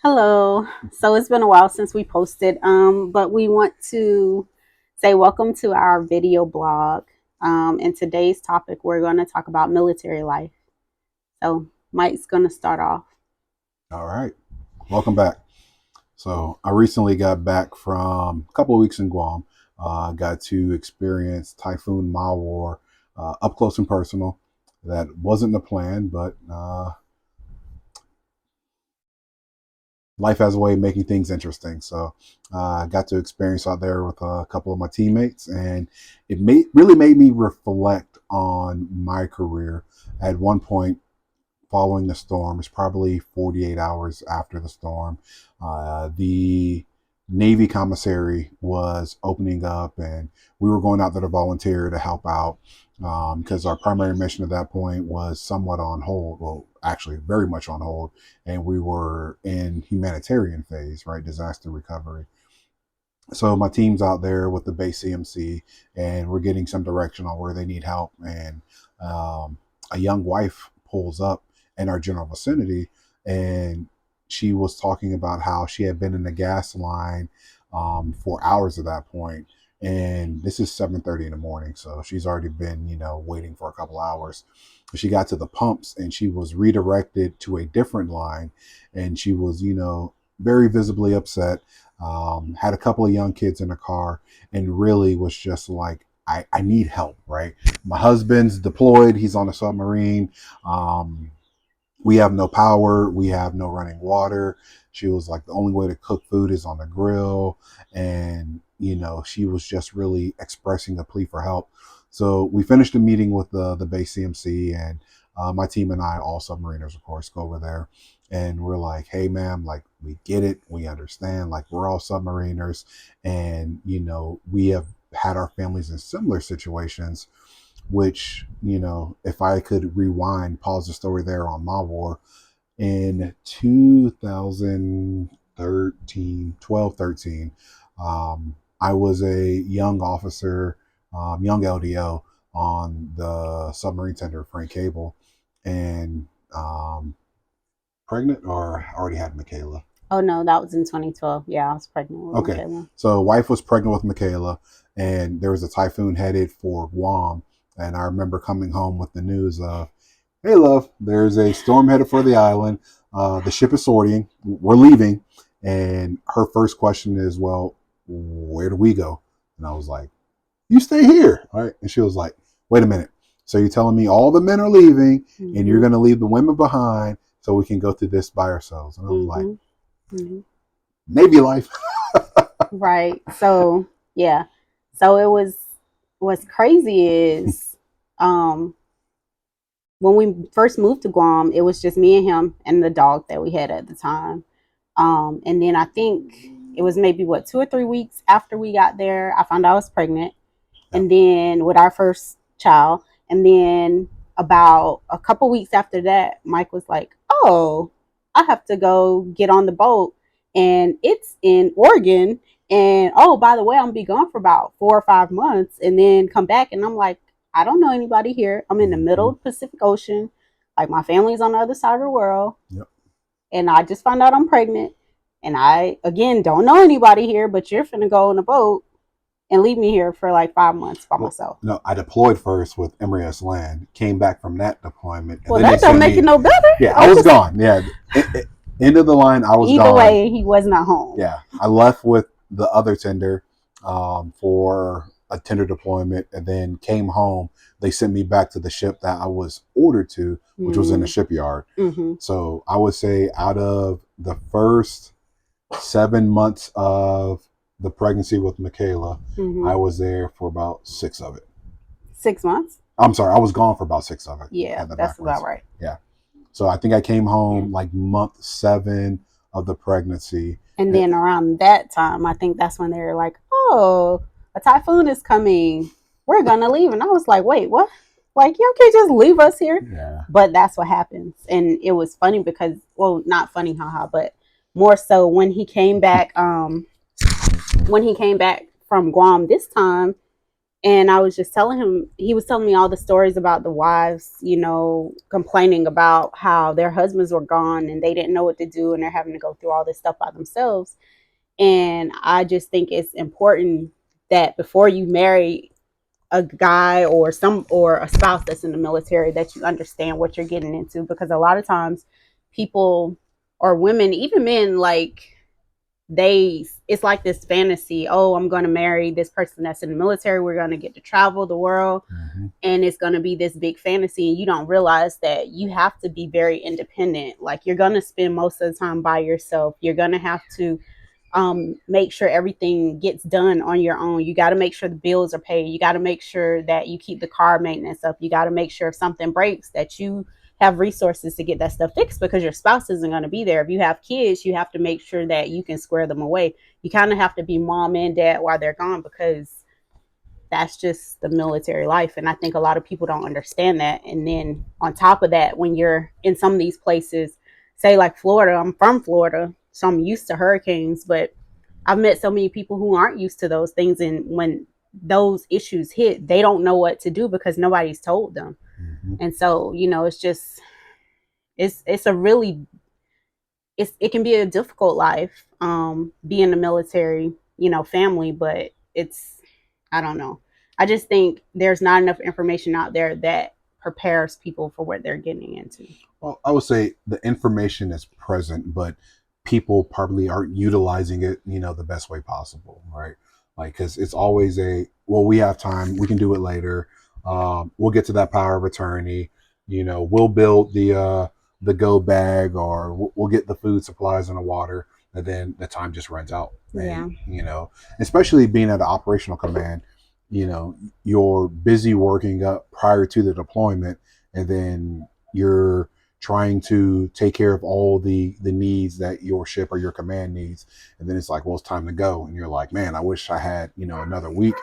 Hello. So it's been a while since we posted, but we want to say welcome to our video blog. In today's topic, we're going to talk about military life. So Mike's going to start off. All right. Welcome back. So I recently got back from a couple of weeks in Guam. Got to experience Typhoon Mawar up close and personal. That wasn't the plan, but life has a way of making things interesting. So I got to experience out there with a couple of my teammates, and really made me reflect on my career. At one point, following the storm, it's probably 48 hours after the storm. The Navy commissary was opening up, and we were going out there to volunteer to help out because our primary mission at that point was somewhat on hold. Well, actually, very much on hold, and we were in humanitarian phase, right? Disaster recovery. So my team's out there with the base CMC, and we're getting some direction on where they need help. And a young wife pulls up in our general vicinity, and she was talking about how she had been in the gas line for hours at that point. And this is 7:30 in the morning, so she's already been, waiting for a couple hours. She got to the pumps, and she was redirected to a different line, and she was, very visibly upset. Had a couple of young kids in the car, and really was just like, I need help, right? My husband's deployed, he's on a submarine. We have no power, we have no running water. She was like, the only way to cook food is on the grill. And, she was just really expressing a plea for help. So we finished the meeting with the base CMC, and my team and I, all submariners, of course, go over there. And we're like, hey, ma'am, like, we get it. We understand. Like, we're all submariners. And, we have had our families in similar situations, which, if I could rewind, pause the story there on Mawar, in 2013, 12, 13, I was a young officer, young LDO on the submarine tender Frank Cable, and pregnant, or already had Michaela. Oh, no, that was in 2012. Yeah, I was pregnant with Okay, Michaela. so wife was pregnant with Michaela, and there was a typhoon headed for Guam, and I remember coming home with the news of, hey, love, there's a storm headed for the island. The ship is sorting. We're leaving. And her first question is, well, where do we go? And I was like, you stay here. All right. And she was like, wait a minute. So you're telling me all the men are leaving, and you're going to leave the women behind so we can go through this by ourselves? And I was like, Navy life. Right. So, yeah. So what's crazy is, um, when we first moved to Guam, it was just me and him and the dog that we had at the time. And then I think it was maybe 2 or 3 weeks after we got there, I found out I was pregnant. And then with our first child, and then about a couple weeks after that, Mike was like, "Oh, I have to go get on the boat, and it's in Oregon. And oh, by the way, I'm gonna be gone for about 4 or 5 months, and then come back." And I'm like, "I don't know anybody here. I'm in the middle of the Pacific Ocean. Like my family's on the other side of the world, Yep. and I just found out I'm pregnant, and I again don't know anybody here. But you're finna go on a boat and leave me here for like 5 months by Well, myself." no, I deployed first with MRS Land, came back from that deployment, and Well, then they that don't sent make it me. no better. Yeah, I was gone. Yeah, end of the line, I was Either gone. way, he was not home. Yeah, I left with the other tender for a tender deployment, and then came home. They sent me back to the ship that I was ordered to, which was in the shipyard. Mm-hmm. So I would say out of the first 7 months of the pregnancy with Michaela, I was there for about 6 of it. 6 months. I'm sorry, I was gone for about 6 of it. Yeah, that's about right. Yeah. So I think I came home like month 7 of the pregnancy. And then around that time, I think that's when they were like, "Oh, a typhoon is coming. We're gonna leave." And I was like, "Wait, what? Like, you can't just leave us here." Yeah. But that's what happens. And it was funny because, well, not funny, haha, but more so when he came back, when he came back from Guam this time, And I was just telling him, he was telling me all the stories about the wives, complaining about how their husbands were gone and they didn't know what to do and they're having to go through all this stuff by themselves. And I just think it's important that before you marry a guy or a spouse that's in the military, that you understand what you're getting into, because a lot of times people or women, even men, like, it's like this fantasy. Oh, I'm going to marry this person that's in the military, we're going to get to travel the world, and it's going to be this big fantasy, and you don't realize that you have to be very independent. Like, you're going to spend most of the time by yourself. You're going to have to make sure everything gets done on your own. You got to make sure the bills are paid. You got to make sure that you keep the car maintenance up. You got to make sure if something breaks that you have resources to get that stuff fixed, because your spouse isn't going to be there. If you have kids, you have to make sure that you can square them away. You kind of have to be mom and dad while they're gone, because that's just the military life. And I think a lot of people don't understand that. And then on top of that, when you're in some of these places, say like Florida, I'm from Florida, so I'm used to hurricanes, but I've met so many people who aren't used to those things. And when those issues hit, they don't know what to do because nobody's told them. And so, it's just, it's a really, it can be a difficult life, being in the military, family, but I don't know. I just think there's not enough information out there that prepares people for what they're getting into. Well, I would say the information is present, but people probably aren't utilizing it, the best way possible, right? Like, because it's always well, we have time, we can do it later. We'll get to that power of attorney. We'll build the go bag, or we'll get the food supplies and the water, and then the time just runs out. Yeah. And, especially being at an operational command, you're busy working up prior to the deployment, and then you're trying to take care of all the needs that your ship or your command needs, and then it's like, well, it's time to go, and you're like, man, I wish I had another week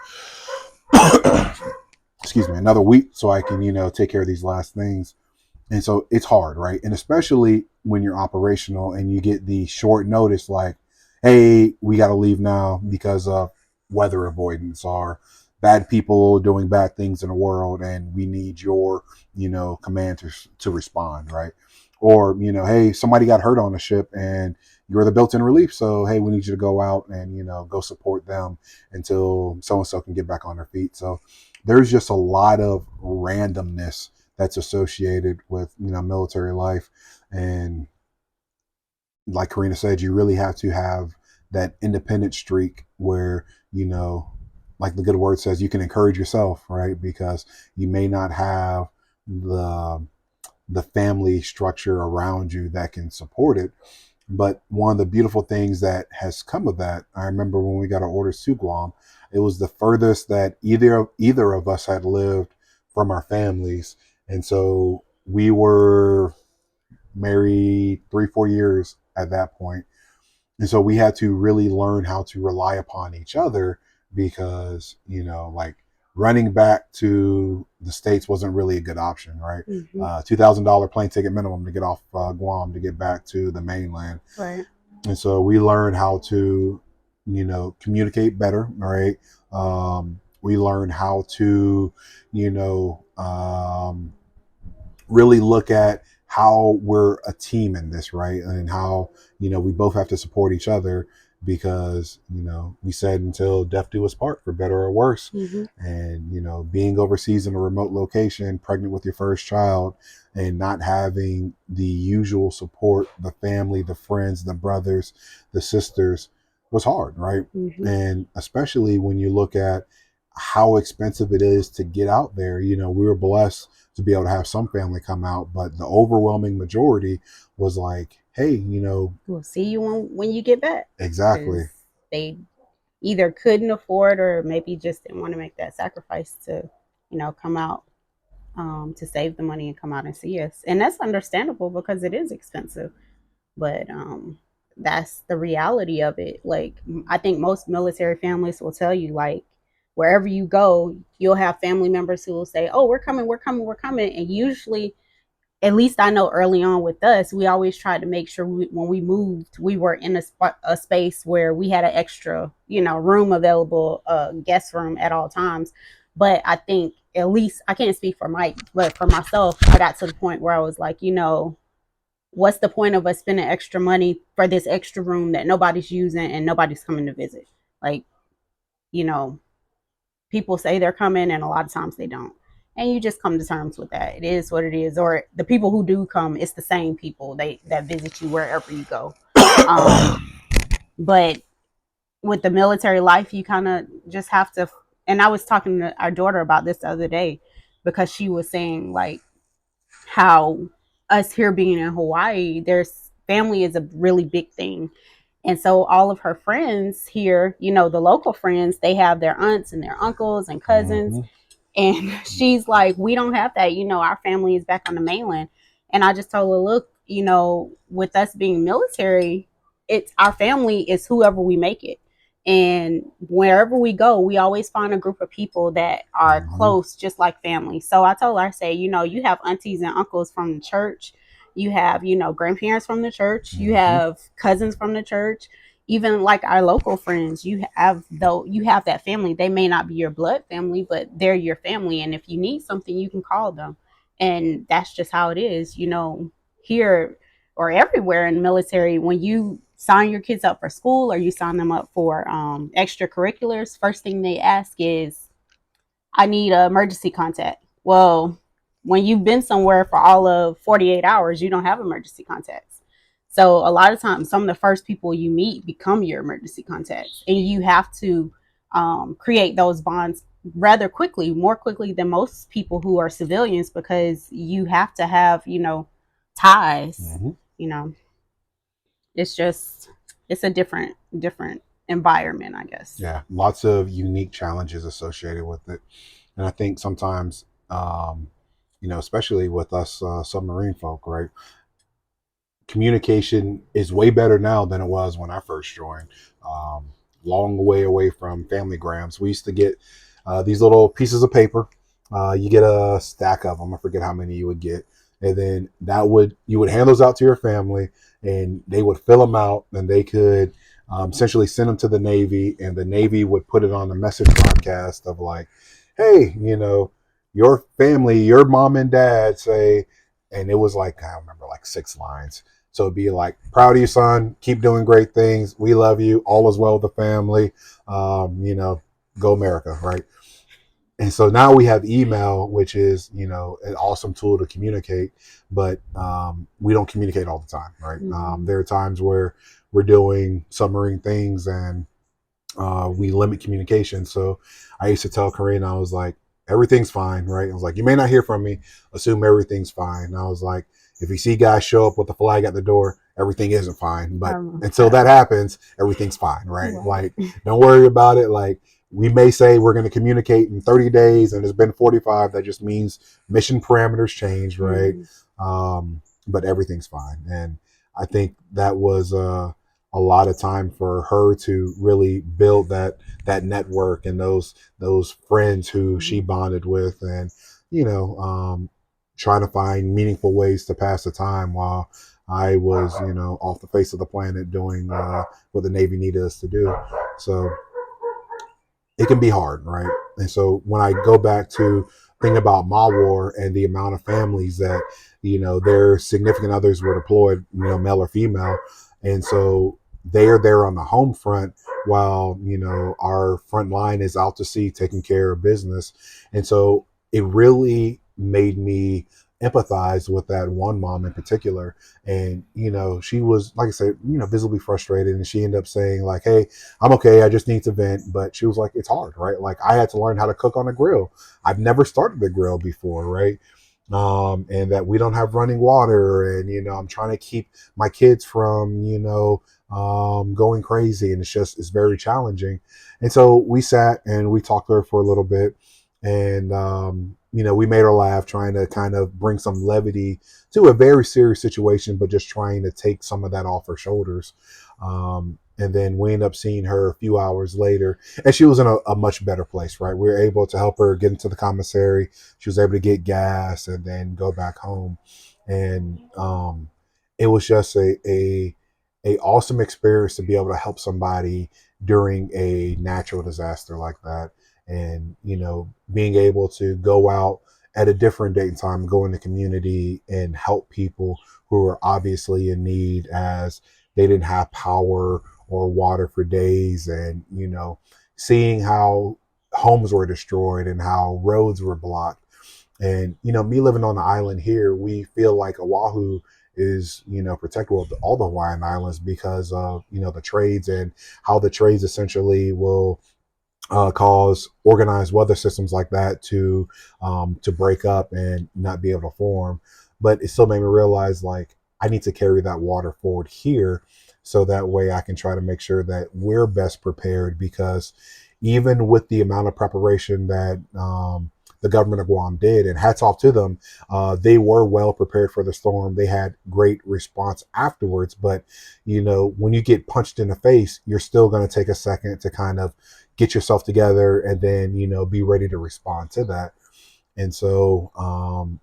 excuse me, another week so I can take care of these last things. And so it's hard, right? And especially when you're operational and you get the short notice, like, hey, we got to leave now because of weather avoidance, or bad people doing bad things in the world, and we need your command to respond, right? Or hey, somebody got hurt on the ship and you're the built-in relief, so hey, we need you to go out and go support them until so and so can get back on their feet. So there's just a lot of randomness that's associated with military life. And like Karina said, you really have to have that independent streak where like the good word says, you can encourage yourself, right? Because you may not have the family structure around you that can support it. But one of the beautiful things that has come of that, I remember when we got our orders to Guam, it was the furthest that either of us had lived from our families. And so we were married 3-4 years at that point. And so we had to really learn how to rely upon each other, because, like, running back to the States wasn't really a good option, right? Mm-hmm. $2,000 plane ticket minimum to get off Guam to get back to the mainland. Right. And so we learned how to, communicate better, right? We learned how to, really look at how we're a team in this, right? And how, we both have to support each other, because, we said until death do us part, for better or worse. Mm-hmm. And, being overseas in a remote location, pregnant with your first child, and not having the usual support, the family, the friends, the brothers, the sisters, was hard, right? Mm-hmm. And especially when you look at how expensive it is to get out there. We were blessed to be able to have some family come out, but the overwhelming majority was like, hey, we'll see you when you get back. Exactly. They either couldn't afford, or maybe just didn't want to make that sacrifice to, come out, to save the money and come out and see us. And that's understandable, because it is expensive. But that's the reality of it. Like, I think most military families will tell you, like, wherever you go, you'll have family members who will say, oh, we're coming. And usually, at least I know early on with us, we always tried to make sure when we moved, we were in a space where we had an extra, room available, guest room at all times. But I think, at least I can't speak for Mike, but for myself, I got to the point where I was like, what's the point of us spending extra money for this extra room that nobody's using and nobody's coming to visit? Like, you know, people say they're coming and a lot of times they don't. And you just come to terms with that. It is what it is. Or the people who do come, it's the same people that visit you wherever you go. But with the military life, you kind of just have to. And I was talking to our daughter about this the other day because she was saying like how us here being in Hawaii, there's family is a really big thing. And so all of her friends here, the local friends, they have their aunts and their uncles and cousins. Mm-hmm. And she's like, we don't have that. Our family is back on the mainland. And I just told her, look, with us being military, it's our family is whoever we make it. And wherever we go, we always find a group of people that are close, just like family. So I told her, I say, you have aunties and uncles from the church. You have, grandparents from the church. You have cousins from the church. Even like our local friends, you have that family. They may not be your blood family, but they're your family. And if you need something, you can call them. And that's just how it is, here or everywhere in the military. When you sign your kids up for school or you sign them up for extracurriculars, first thing they ask is, I need an emergency contact. Well, when you've been somewhere for all of 48 hours, you don't have emergency contacts. So a lot of times, some of the first people you meet become your emergency contacts, and you have to create those bonds rather quickly, more quickly than most people who are civilians, because you have to have, ties. You know, it's a different environment, I guess. Yeah, lots of unique challenges associated with it. And I think sometimes, especially with us submarine folk, right? Communication is way better now than it was when I first joined. Long way away from family grams. We used to get these little pieces of paper. You get a stack of them. I forget how many you would get. And then you would hand those out to your family and they would fill them out and they could essentially send them to the Navy, and the Navy would put it on the message broadcast of like, hey, your family, your mom and dad say, and it was like, I remember like 6 lines. So it'd be like, proud of you, son. Keep doing great things. We love you. All is well with the family. Go America, right? And so now we have email, which is, an awesome tool to communicate, but we don't communicate all the time, right? There are times where we're doing submarine things and we limit communication. So I used to tell Karina, I was like, everything's fine, right? I was like, you may not hear from me, assume everything's fine. And I was like, if you see guys show up with the flag at the door, everything isn't fine. But until that happens, everything's fine, right? Like, don't worry about it. Like, we may say we're going to communicate in 30 days and it's been 45. That just means mission parameters change, right? But everything's fine. And I think that was a lot of time for her to really build that network and those friends who she bonded with, and trying to find meaningful ways to pass the time while I was off the face of the planet doing what the Navy needed us to do. So it can be hard, right? And so when I go back to thinking about MAWAR and the amount of families that their significant others were deployed, male or female, and so they're there on the home front while our front line is out to sea taking care of business. And so it really made me empathize with that one mom in particular. And she was, like I said, visibly frustrated, and she ended up saying like, hey, I'm okay, I just need to vent. But she was like, it's hard, right? Like, I had to learn how to cook on a grill. I've never started the grill before, right? And that we don't have running water, and I'm trying to keep my kids from going crazy, and it's very challenging. And so we sat and we talked to her for a little bit, and we made her laugh, trying to kind of bring some levity to a very serious situation, but just trying to take some of that off her shoulders. And then we ended up seeing her a few hours later, and she was in a much better place, right? We were able to help her get into the commissary. She was able to get gas and then go back home. And it was just a awesome experience to be able to help somebody during a natural disaster like that. and being able to go out at a different date and time, go in the community and help people who are obviously in need, as they didn't have power or water for days, and seeing how homes were destroyed and how roads were blocked. And me living on the island here, we feel like Oahu is protected, with all the Hawaiian Islands, because of the trades, and how the trades essentially will cause organized weather systems like that to break up and not be able to form. But it still made me realize, like, I need to carry that water forward here, so that way I can try to make sure that we're best prepared. Because even with the amount of preparation that the government of Guam did, and hats off to them, they were well prepared for the storm. They had great response afterwards. But when you get punched in the face, you're still going to take a second to kind of get yourself together, and then be ready to respond to that. And so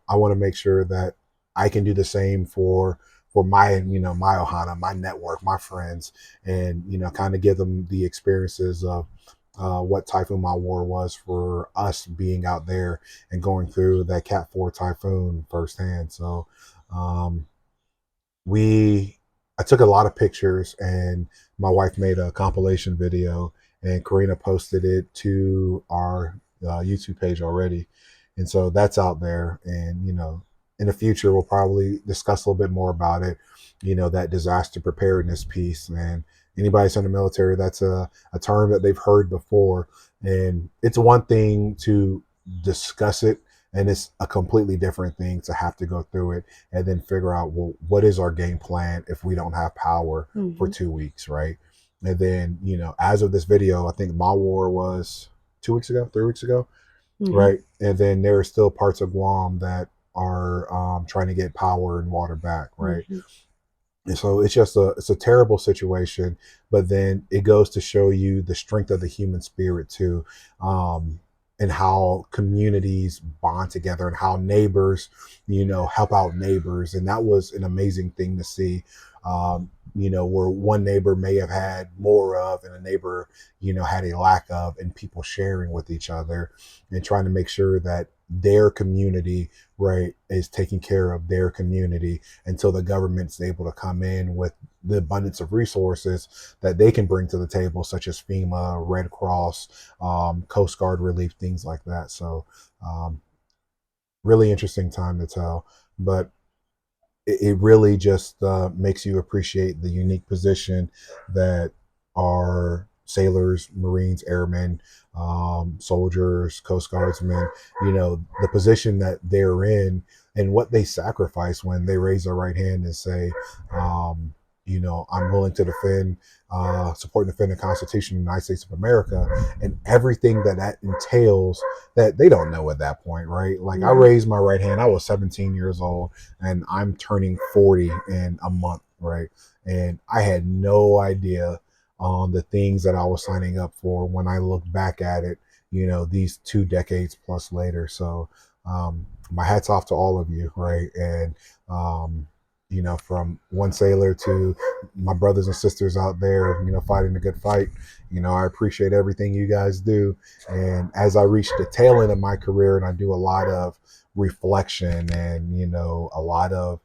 I want to make sure that I can do the same for my my ohana, my network, my friends, and kind of give them the experiences of what Typhoon Mawar was for us, being out there and going through that Cat 4 typhoon firsthand. So um, we I took a lot of pictures, and my wife made a compilation video, and Karina posted it to our YouTube page already. And so that's out there. And in the future we'll probably discuss a little bit more about it, that disaster preparedness piece. And anybody that's in the military, that's a term that they've heard before. And it's one thing to discuss it, and it's a completely different thing to have to go through it and then figure out, well, what is our game plan if we don't have power for 2 weeks, right? And then as of this video, I think Mawar was 2 weeks ago, 3 weeks ago, right? And then there are still parts of Guam that are trying to get power and water back, right? And so it's a terrible situation. But then it goes to show you the strength of the human spirit too, and how communities bond together, and how neighbors help out neighbors. And that was an amazing thing to see, where one neighbor may have had more of, and a neighbor had a lack of, and people sharing with each other and trying to make sure that their community, right, is taking care of their community, until the government's able to come in with the abundance of resources that they can bring to the table, such as FEMA, Red Cross, Coast Guard relief, things like that. So really interesting time to tell. But it really just makes you appreciate the unique position that our sailors, Marines, airmen, soldiers, Coast Guardsmen, the position that they're in, and what they sacrifice when they raise their right hand and say, I'm willing to defend, support and defend the Constitution of the United States of America, and everything that entails, that they don't know at that point, right? Like, I raised my right hand, I was 17 years old, and I'm turning 40 in a month, right? And I had no idea on the things that I was signing up for when I look back at it, these 2 decades plus later. So my hat's off to all of you, right? And from one sailor to my brothers and sisters out there, fighting the good fight, I appreciate everything you guys do. And as I reach the tail end of my career, and I do a lot of reflection, and a lot of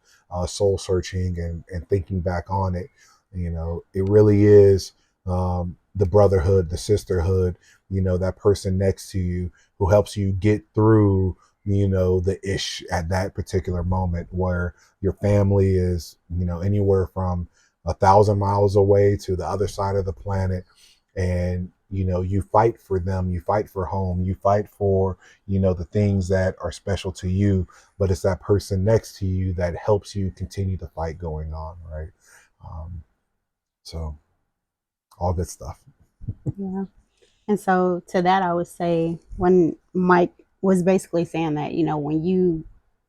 soul searching, and thinking back on it, it really is the brotherhood, the sisterhood, that person next to you who helps you get through the ish at that particular moment, where your family is anywhere from 1,000 miles away to the other side of the planet. And you fight for them, you fight for home, you fight for the things that are special to you. But it's that person next to you that helps you continue the fight going on, right? So all good stuff. Yeah. And so to that, I would say, when Mike was basically saying that, when you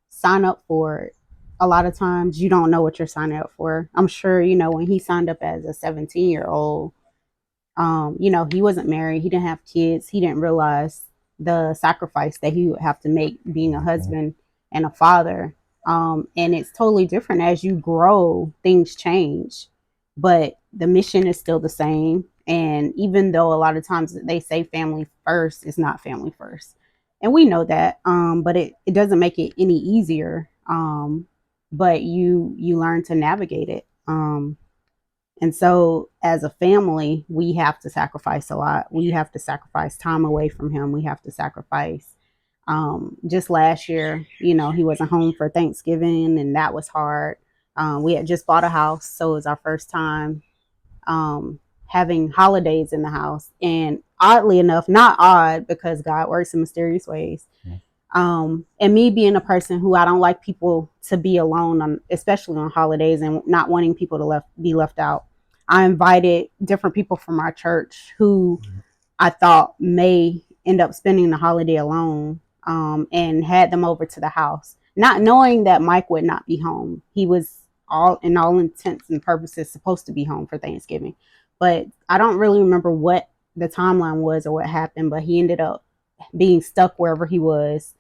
sign up for it, a lot of times you don't know what you're signing up for. I'm sure, when he signed up as a 17-year-old, he wasn't married, he didn't have kids, he didn't realize the sacrifice that he would have to make being a husband and a father. And it's totally different as you grow, things change, but the mission is still the same. And even though a lot of times they say family first, it's not family first. And we know that, but it doesn't make it any easier. But you learn to navigate it. And so as a family, we have to sacrifice a lot. We have to sacrifice time away from him. We have to sacrifice. Just last year, he wasn't home for Thanksgiving, and that was hard. We had just bought a house, so it was our first time having holidays in the house. And oddly enough, not odd because God works in mysterious ways. And me being a person who I don't like people to be alone, especially on holidays, and not wanting people to be left out. I invited different people from our church who I thought may end up spending the holiday alone, and had them over to the house, not knowing that Mike would not be home. He was in all intents and purposes supposed to be home for Thanksgiving. But I don't really remember what the timeline was or what happened, but he ended up being stuck wherever he was.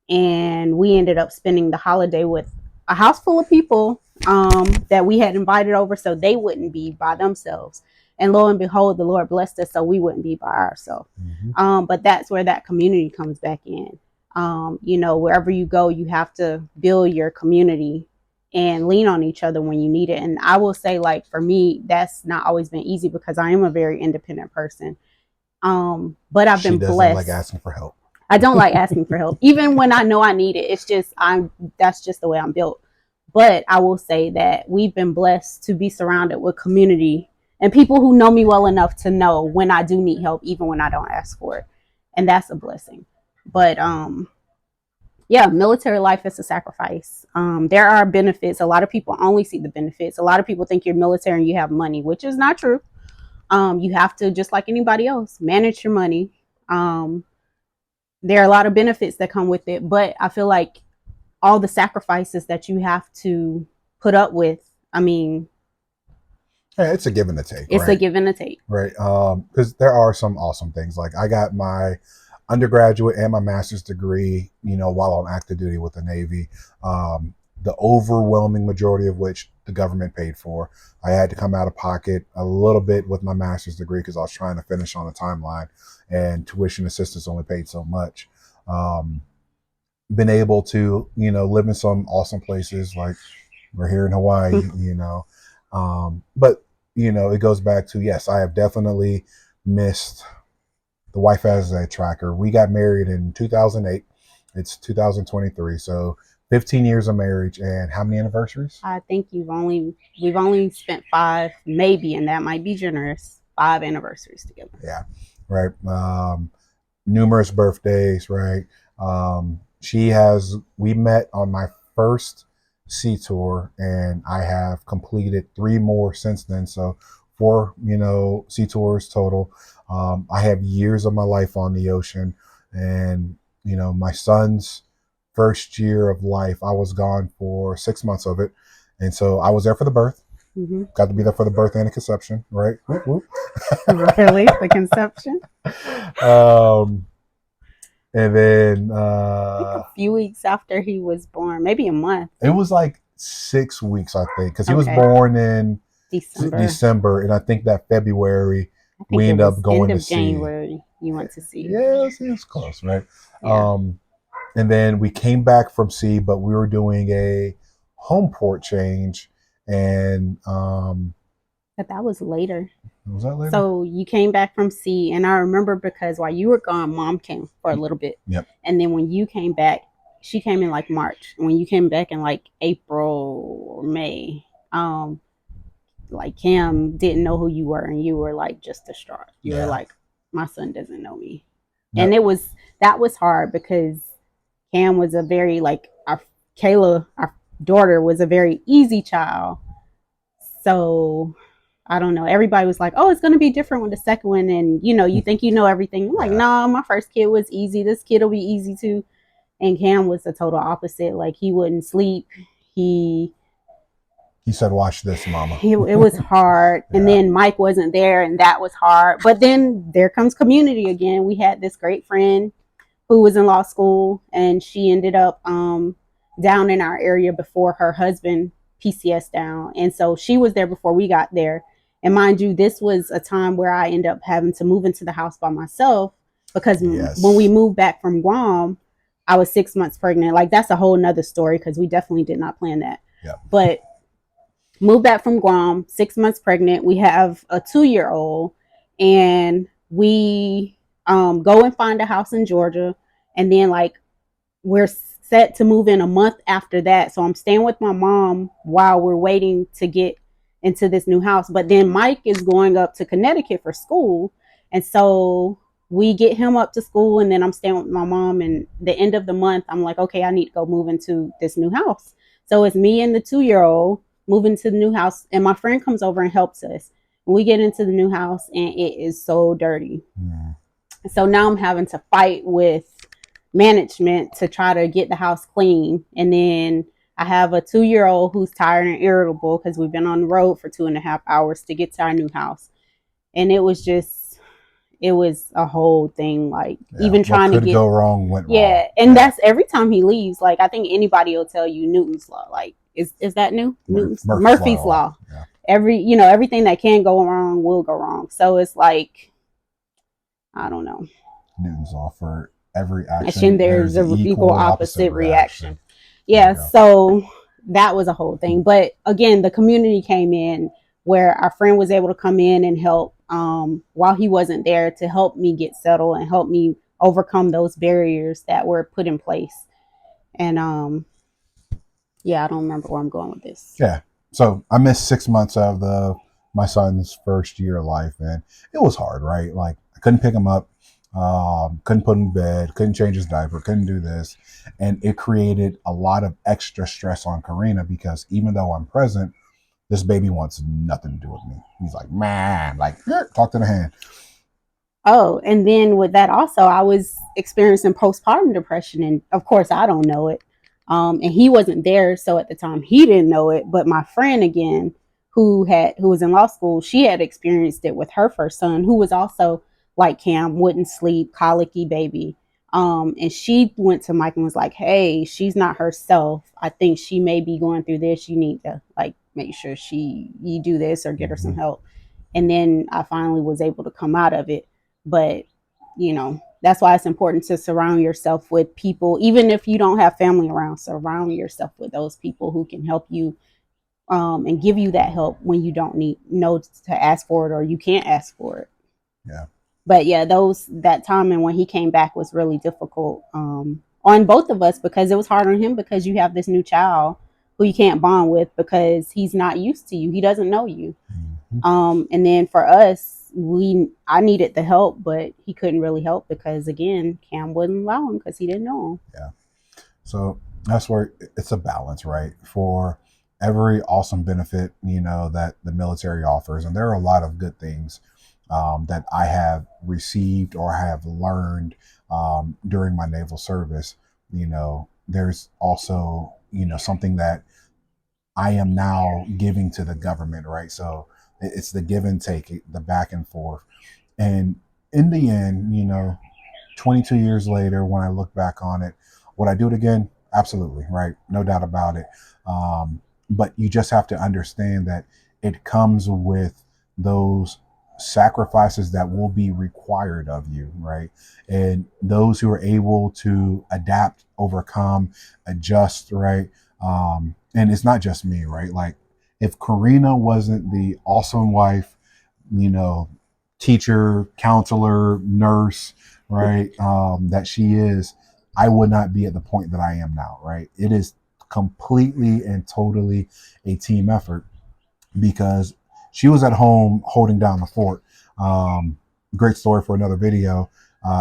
And we ended up spending the holiday with a house full of people that we had invited over so they wouldn't be by themselves. And lo and behold, the Lord blessed us so we wouldn't be by ourselves. But that's where that community comes back in. Wherever you go, you have to build your community and lean on each other when you need it. And I will say, like, for me, that's not always been easy because I am a very independent person. But I've been blessed. She doesn't like asking for help. I don't like asking for help, even when I know I need it. It's just that's just the way I'm built. But I will say that we've been blessed to be surrounded with community and people who know me well enough to know when I do need help, even when I don't ask for it. And that's a blessing. But military life is a sacrifice. There are benefits. A lot of people only see the benefits. A lot of people think you're military and you have money, which is not true. You have to, just like anybody else, manage your money. There are a lot of benefits that come with it, but I feel like all the sacrifices that you have to put up with, it's a give and a take. It's a give and a take. Right. Because there are some awesome things. Like I got my undergraduate and my master's degree, while on active duty with the Navy. The overwhelming majority of which the government paid for. I had to come out of pocket a little bit with my master's degree because I was trying to finish on a timeline, and tuition assistance only paid so much. Been able to, live in some awesome places, like we're here in Hawaii, but, it goes back to, yes, I have definitely missed the wife as a tracker. We got married in 2008. It's 2023. So 15 years of marriage, and how many anniversaries? I think we've only spent 5, maybe, and that might be generous, 5 anniversaries together. Yeah. Right. Numerous birthdays. Right. We met on my first sea tour, and I have completed 3 more since then. So 4, sea tours total. I have years of my life on the ocean, and, my son's first year of life, I was gone for 6 months of it. And so I was there for the birth. Mm-hmm. Got to be there for the birth and the conception, right? Whoop, whoop. Really? The conception? And then I think a few weeks after he was born, maybe a month. It was like 6 weeks, I think, because he was born in December, and I think that February we ended up going to sea. January, you went to sea. Yeah, it was close, right? Yeah. And then we came back from sea, but we were doing a home port change, and but that was later. Was that later? So you came back from sea, and I remember because while you were gone, Mom came for a little bit. Yep. And then when you came back, she came in like March. And when you came back in like April or May, like Cam didn't know who you were, and you were like just distraught. You were like, my son doesn't know me. Yep. And that was hard because Cam was a very, like, Kayla, our daughter, was a very easy child. So I don't know. Everybody was like, oh, it's going to be different with the second one. And, you think you know everything. I'm like, no, my first kid was easy. This kid will be easy too. And Cam was the total opposite. Like, he wouldn't sleep. He said, watch this, mama. It was hard. And then Mike wasn't there, and that was hard. But then there comes community again. We had this great friend who was in law school, and she ended up down in our area before her husband PCS down. And so she was there before we got there. And mind you, this was a time where I ended up having to move into the house by myself because when we Yes. moved back from Guam, I was 6 months pregnant. Like that's a whole nother story because we definitely did not plan that. Yep. But moved back from Guam, 6 months pregnant. We have a 2 year old, and we go and find a house in Georgia, and then like we're set to move in a month after that. So I'm staying with my mom while we're waiting to get into this new house. But then Mike is going up to Connecticut for school. And so we get him up to school, and then I'm staying with my mom. And the end of the month, I'm like, okay, I need to go move into this new house. So it's me and the 2 year old moving to the new house. And my friend comes over and helps us. We get into the new house, and it is so dirty. Mm. So now I'm having to fight with management to try to get the house clean. And then I have a 2 year old who's tired and irritable because we've been on the road for 2.5 hours to get to our new house. And it was a whole thing. Like even trying to could go wrong went wrong. Yeah. And that's every time he leaves. Like I think anybody will tell you Newton's law. Like is that new? Murphy's law. Yeah. Everything that can go wrong will go wrong. So it's like, I don't know. Newton's law, for every action there's an equal opposite reaction. Yeah, so that was a whole thing. But again, the community came in where our friend was able to come in and help while he wasn't there, to help me get settled and help me overcome those barriers that were put in place. And yeah, I don't remember where I'm going with this. Yeah. So I missed 6 months of my son's first year of life, and it was hard, right? Like I couldn't pick him up, couldn't put him in bed, couldn't change his diaper, couldn't do this. And it created a lot of extra stress on Karina because even though I'm present, this baby wants nothing to do with me. He's like, man, like, talk to the hand. Oh, and then with that also, I was experiencing postpartum depression. And of course, I don't know it. And he wasn't there. So at the time, he didn't know it. But my friend, again, who was in law school, she had experienced it with her first son, who was also like Cam, wouldn't sleep, colicky baby. And she went to Mike and was like, hey, she's not herself. I think she may be going through this. You need to like make sure you do this or get her some help. And then I finally was able to come out of it. But, that's why it's important to surround yourself with people, even if you don't have family around, surround yourself with those people who can help you and give you that help when you don't know to ask for it or you can't ask for it. Yeah. But yeah, that time and when he came back was really difficult on both of us because it was hard on him because you have this new child who you can't bond with because he's not used to you. He doesn't know you. Mm-hmm. And then for us, I needed the help, but he couldn't really help because again, Cam wouldn't allow him because he didn't know him. Yeah. So that's where it's a balance, right? For every awesome benefit, that the military offers. And there are a lot of good things that I have received or have learned during my naval service. There's also, something that I am now giving to the government, right? So it's the give and take, the back and forth. And in the end, 22 years later, when I look back on it, would I do it again? Absolutely, right? No doubt about it. But you just have to understand that it comes with those sacrifices that will be required of you, right? And those who are able to adapt, overcome, adjust, right? And it's not just me, right? Like if Karina wasn't the awesome wife, teacher, counselor, nurse, right, that she is, I would not be at the point that I am now, right? It is completely and totally a team effort because she was at home holding down the fort. Great story for another video.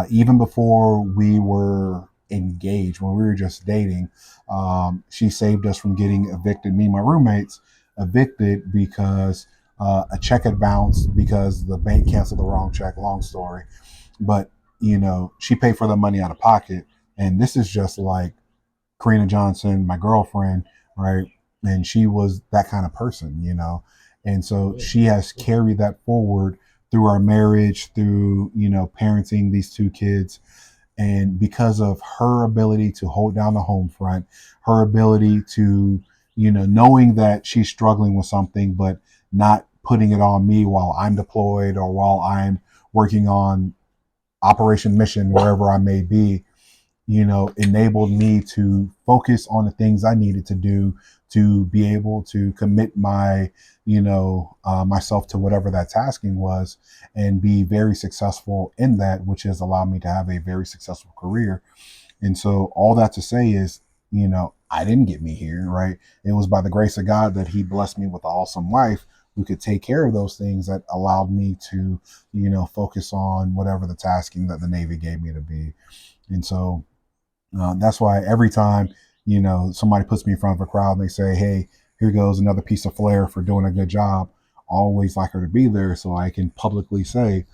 Even before we were engaged, when we were just dating, she saved us from getting evicted, me and my roommates evicted because a check had bounced because the bank canceled the wrong check. Long story. But, she paid for the money out of pocket. And this is just like Karina Johnson, my girlfriend, right? And she was that kind of person, And so she has carried that forward through our marriage, through, parenting these two kids. And because of her ability to hold down the home front, her ability to, knowing that she's struggling with something, but not putting it on me while I'm deployed or while I'm working on Operation Mission, wherever I may be, enabled me to focus on the things I needed to do to be able to commit myself to whatever that tasking was and be very successful in that, which has allowed me to have a very successful career. And so all that to say is, I didn't get me here, right? It was by the grace of God that he blessed me with an awesome wife who could take care of those things that allowed me to, focus on whatever the tasking that the Navy gave me to be. And so that's why every time, somebody puts me in front of a crowd and they say, hey, here goes another piece of flair for doing a good job, I always like her to be there so I can publicly say,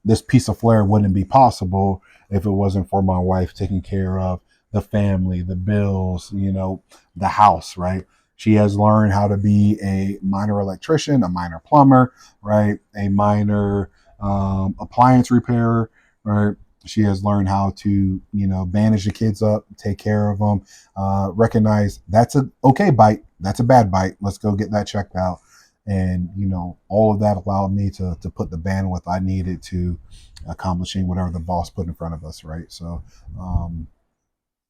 this piece of flair wouldn't be possible if it wasn't for my wife taking care of the family, the bills, the house, right? She has learned how to be a minor electrician, a minor plumber, right? A minor appliance repairer, right? She has learned how to, bandage the kids up, take care of them, recognize that's a okay bite, that's a bad bite. Let's go get that checked out. And, all of that allowed me to put the bandwidth I needed to accomplishing whatever the boss put in front of us, right? So,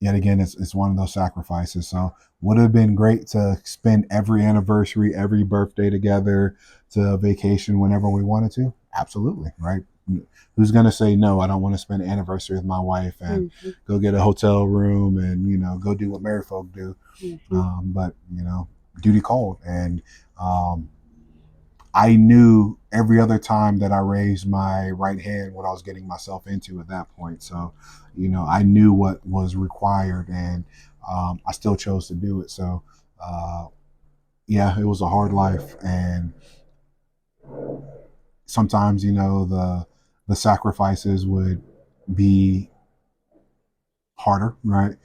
yet again, it's one of those sacrifices. So would have been great to spend every anniversary, every birthday together, to vacation whenever we wanted to. Absolutely, right? Who's going to say no? I don't want to spend an anniversary with my wife and go get a hotel room and go do what married folk do. But duty called, and I knew every other time that I raised my right hand what I was getting myself into at that point. So, I knew what was required, and I still chose to do it. So, yeah, it was a hard life, and sometimes the sacrifices would be harder, right?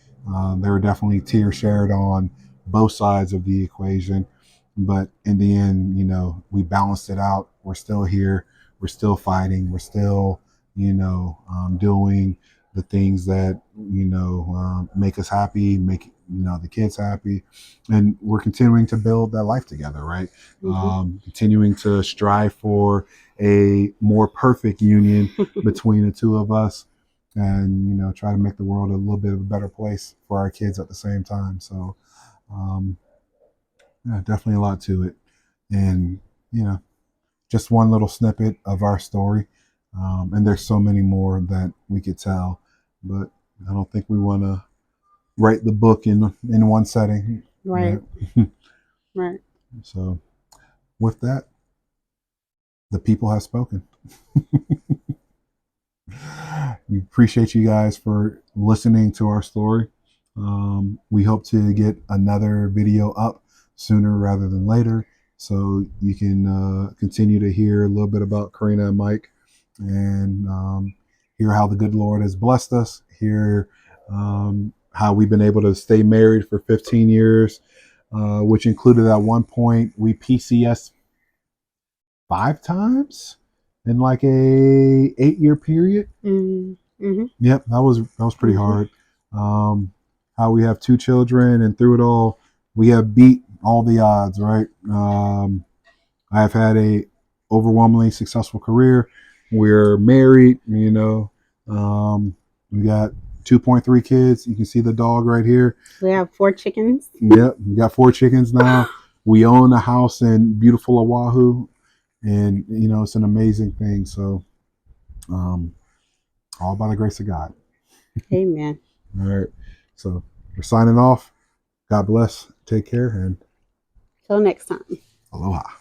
There were definitely tears shared on both sides of the equation, but in the end, we balanced it out. We're still here. We're still fighting. We're still, doing the things that make us happy, make the kids happy, and we're continuing to build that life together, right? Continuing to strive for a more perfect union between the two of us, and try to make the world a little bit of a better place for our kids at the same time. So yeah, definitely a lot to it, and just one little snippet of our story, and there's so many more that we could tell, but I don't think we want to write the book in one setting, right? Right. So with that, the people have spoken. We appreciate you guys for listening to our story. We hope to get another video up sooner rather than later, so you can continue to hear a little bit about Karina and Mike, and hear how the good Lord has blessed us, hear how we've been able to stay married for 15 years, which included at one point we PCS 5 times in like a 8-year period. Yep, that was pretty hard. How we have 2 children, and through it all, we have beat all the odds, right? I have had a overwhelmingly successful career. We're married, we got 2.3 kids. You can see the dog right here. We have 4 chickens. Yep, we got 4 chickens now. We own a house in beautiful Oahu, and it's an amazing thing. So all by the grace of God. Amen. All right, so we're signing off. God bless, take care, and till next time. aloha.